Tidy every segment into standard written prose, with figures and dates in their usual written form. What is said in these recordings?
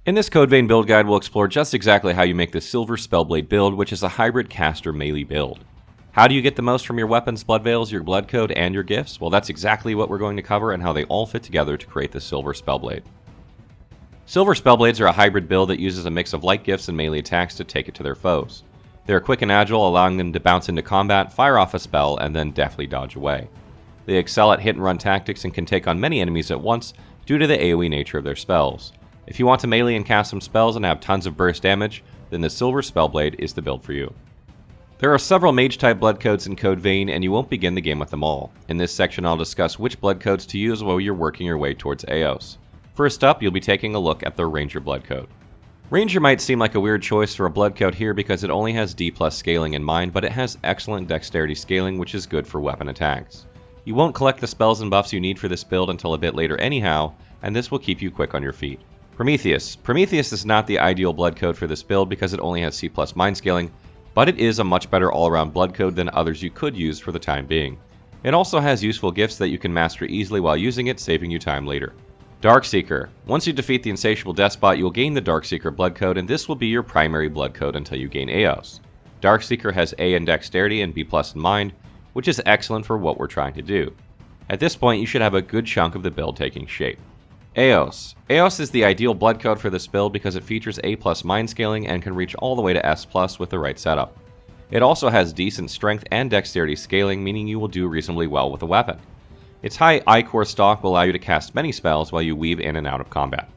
In this Code Vein build guide, we'll explore just exactly how you make the Silver Spellblade build, which is a hybrid caster melee build. How do you get the most from your weapons, blood veils, your blood code, and your gifts? Well, that's exactly what we're going to cover and how they all fit together to create the Silver Spellblade. Silver Spellblades are a hybrid build that uses a mix of light gifts and melee attacks to take it to their foes. They are quick and agile, allowing them to bounce into combat, fire off a spell, and then deftly dodge away. They excel at hit-and-run tactics and can take on many enemies at once due to the AoE nature of their spells. If you want to melee and cast some spells and have tons of burst damage, then the Silver Spellblade is the build for you. There are several mage-type blood codes in Code Vein, and you won't begin the game with them all. In this section, I'll discuss which blood codes to use while you're working your way towards Eos. First up, you'll be taking a look at the Ranger blood code. Ranger might seem like a weird choice for a blood code here because it only has D+ scaling in mind, but it has excellent dexterity scaling, which is good for weapon attacks. You won't collect the spells and buffs you need for this build until a bit later anyhow, and this will keep you quick on your feet. Prometheus. Prometheus is not the ideal blood code for this build because it only has C+ mind scaling, but it is a much better all-around blood code than others you could use for the time being. It also has useful gifts that you can master easily while using it, saving you time later. Darkseeker. Once you defeat the Insatiable Despot, you'll gain the Darkseeker blood code, and this will be your primary blood code until you gain Eos. Darkseeker has A in dexterity and B+ in mind, which is excellent for what we're trying to do. At this point, you should have a good chunk of the build taking shape. Eos. Eos is the ideal blood code for this build because it features A+ mind scaling and can reach all the way to S+ with the right setup. It also has decent strength and dexterity scaling, meaning you will do reasonably well with the weapon. Its high I-Core stock will allow you to cast many spells while you weave in and out of combat.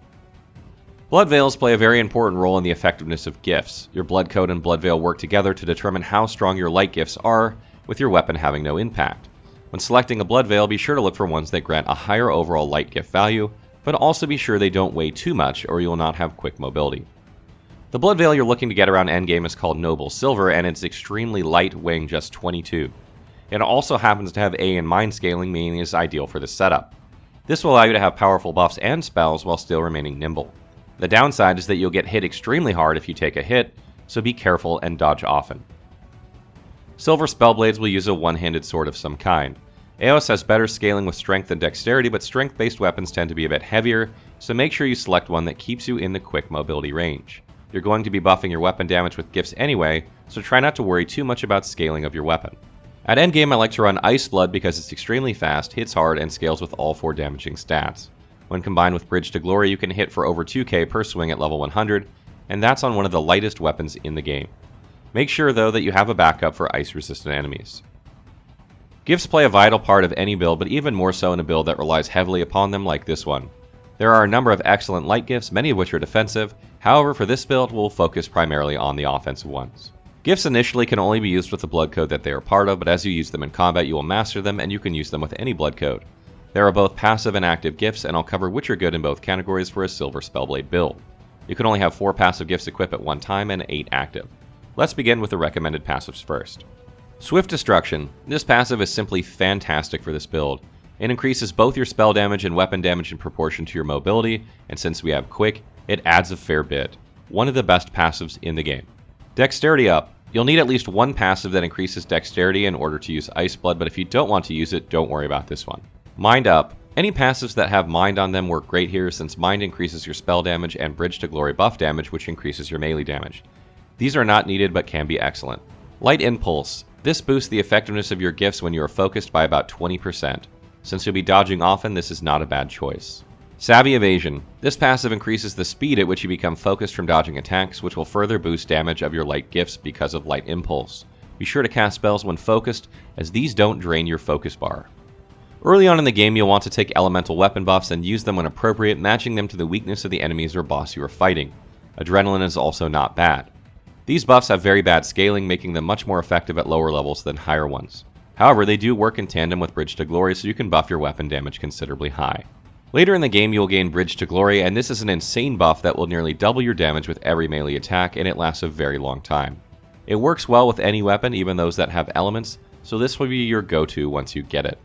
Blood veils play a very important role in the effectiveness of gifts. Your blood code and blood veil work together to determine how strong your light gifts are, with your weapon having no impact. When selecting a blood veil, be sure to look for ones that grant a higher overall light gift value, but also be sure they don't weigh too much or you will not have quick mobility. The blood veil you're looking to get around endgame is called Noble Silver, and it's extremely light, weighing just 22. It also happens to have A in mind scaling, meaning it's ideal for this setup. This will allow you to have powerful buffs and spells while still remaining nimble. The downside is that you'll get hit extremely hard if you take a hit, so be careful and dodge often. Silver Spellblades will use a one-handed sword of some kind. Eos has better scaling with strength and dexterity, but strength-based weapons tend to be a bit heavier, so make sure you select one that keeps you in the quick mobility range. You're going to be buffing your weapon damage with gifts anyway, so try not to worry too much about scaling of your weapon. At endgame, I like to run Ice Blood because it's extremely fast, hits hard, and scales with all 4 damaging stats. When combined with Bridge to Glory, you can hit for over 2k per swing at level 100, and that's on one of the lightest weapons in the game. Make sure though that you have a backup for ice-resistant enemies. Gifts play a vital part of any build, but even more so in a build that relies heavily upon them like this one. There are a number of excellent light gifts, many of which are defensive. However, for this build, we'll focus primarily on the offensive ones. Gifts initially can only be used with the blood code that they are part of, but as you use them in combat, you will master them and you can use them with any blood code. There are both passive and active gifts, and I'll cover which are good in both categories for a Silver Spellblade build. You can only have 4 passive gifts equipped at one time and 8 active. Let's begin with the recommended passives first. Swift Destruction. This passive is simply fantastic for this build. It increases both your spell damage and weapon damage in proportion to your mobility, and since we have Quick, it adds a fair bit. One of the best passives in the game. Dexterity Up. You'll need at least one passive that increases dexterity in order to use Ice Blood, but if you don't want to use it, don't worry about this one. Mind Up. Any passives that have Mind on them work great here since Mind increases your spell damage and Bridge to Glory buff damage, which increases your melee damage. These are not needed but can be excellent. Light Impulse. This boosts the effectiveness of your gifts when you are focused by about 20%. Since you'll be dodging often, this is not a bad choice. Savvy Evasion. This passive increases the speed at which you become focused from dodging attacks, which will further boost damage of your light gifts because of Light Impulse. Be sure to cast spells when focused, as these don't drain your focus bar. Early on in the game, you'll want to take elemental weapon buffs and use them when appropriate, matching them to the weakness of the enemies or boss you are fighting. Adrenaline is also not bad. These buffs have very bad scaling, making them much more effective at lower levels than higher ones. However, they do work in tandem with Bridge to Glory, so you can buff your weapon damage considerably high. Later in the game, you will gain Bridge to Glory, and this is an insane buff that will nearly double your damage with every melee attack, and it lasts a very long time. It works well with any weapon, even those that have elements, so this will be your go-to once you get it.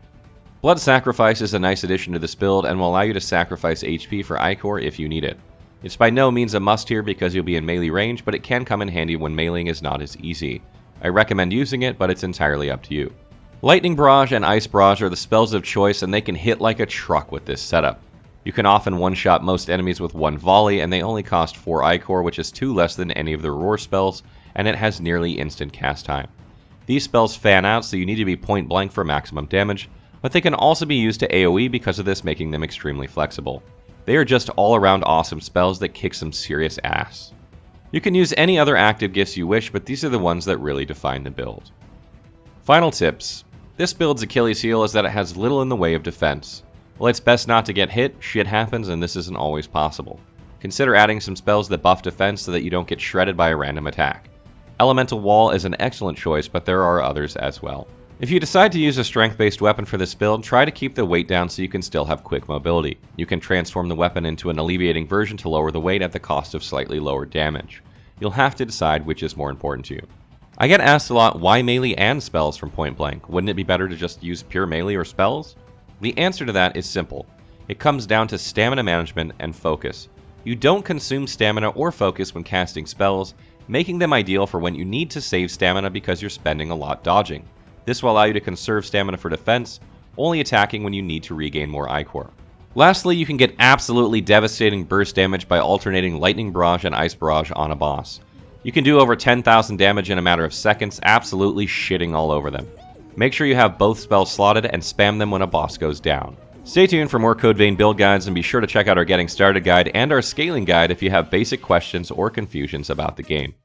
Blood Sacrifice is a nice addition to this build and will allow you to sacrifice HP for I-Core if you need it. It's by no means a must here because you'll be in melee range, but it can come in handy when meleeing is not as easy. I recommend using it, but it's entirely up to you. Lightning Barrage and Ice Barrage are the spells of choice, and they can hit like a truck with this setup. You can often one-shot most enemies with one volley, and they only cost 4 Ichor, which is 2 less than any of the Roar spells, and it has nearly instant cast time. These spells fan out, so you need to be point blank for maximum damage, but they can also be used to AoE because of this, making them extremely flexible. They are just all-around awesome spells that kick some serious ass. You can use any other active gifts you wish, but these are the ones that really define the build. Final tips. This build's Achilles heel is that it has little in the way of defense. While it's best not to get hit, shit happens and this isn't always possible. Consider adding some spells that buff defense so that you don't get shredded by a random attack. Elemental Wall is an excellent choice, but there are others as well. If you decide to use a strength-based weapon for this build, try to keep the weight down so you can still have quick mobility. You can transform the weapon into an alleviating version to lower the weight at the cost of slightly lower damage. You'll have to decide which is more important to you. I get asked a lot, why melee and spells from point blank? Wouldn't it be better to just use pure melee or spells? The answer to that is simple. It comes down to stamina management and focus. You don't consume stamina or focus when casting spells, making them ideal for when you need to save stamina because you're spending a lot dodging. This will allow you to conserve stamina for defense, only attacking when you need to regain more Ichor. Lastly, you can get absolutely devastating burst damage by alternating Lightning Barrage and Ice Barrage on a boss. You can do over 10,000 damage in a matter of seconds, absolutely shitting all over them. Make sure you have both spells slotted and spam them when a boss goes down. Stay tuned for more Code Vein build guides, and be sure to check out our Getting Started guide and our Scaling guide if you have basic questions or confusions about the game.